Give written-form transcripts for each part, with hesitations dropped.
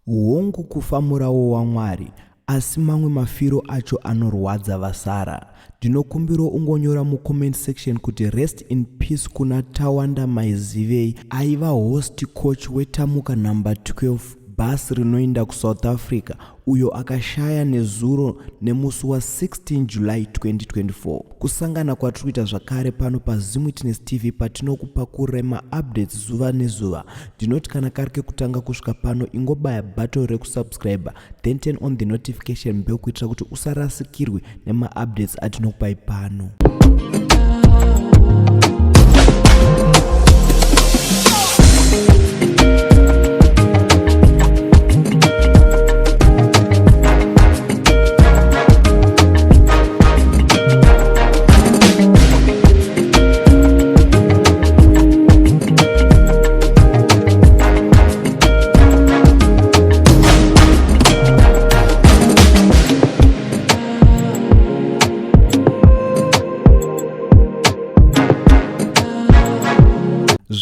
Hongu kufa murawo waMwari, asi mamwe mafiro acho anorwadza vasara. Ndinokumbira ungonyora mucomment section kuti rest in peace kuna Tawanda Maizivei, aiva host coach wetamuka number 12 basi rinoenda kuSouth Africa, uyo akashaya nezuro nemusi wa 16 July 2024. Kusangana kwatikuita zvakare pano paZimwitness TV patinokupa kurema updates zuva nezuva. Ndinoti kana karike kutanga kusvika pano ingobaya button rekusubscribe, then turn on the notification bell kuitira kuti usarasikirwe nema updates atinokupai pano.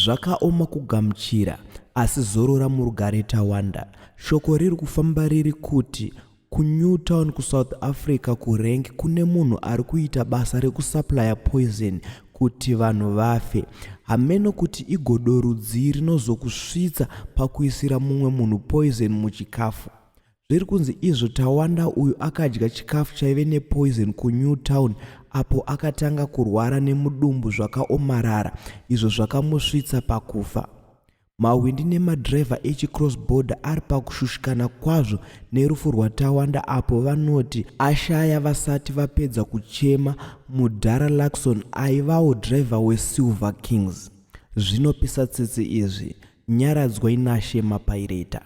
Zvakaoma kugamuchira, asi zorora murugare Tawanda. Shoko riri kufamba riri kuti kuNewtown kuSouth Africa kurengi kune munhu ari kuita basa rekusuplya poison kuti vanhu vafe. Hameno kuti igodo rudzi rinozokusvitsa pakuisira mumwe munhu poison muchikafu. Zviri kunzi izvo Tawanda uyu akadya chikafu chaive nepoison kuNewtown apo akatanga kurwara nemudumbu zvakaomarara, izvo zvakamusvitsa pakufa. Mawindi nemadhiraivha echicross border ari pakushushikana kwazvo nerufu rwaTawanda apo vanoti ashaya vasati vapedza kuchema Mudhara Luxon aivawo dhiraivha weSilver Kings. Zvinopisa tsitsi izvi, nyaradzwa inashe mapirata.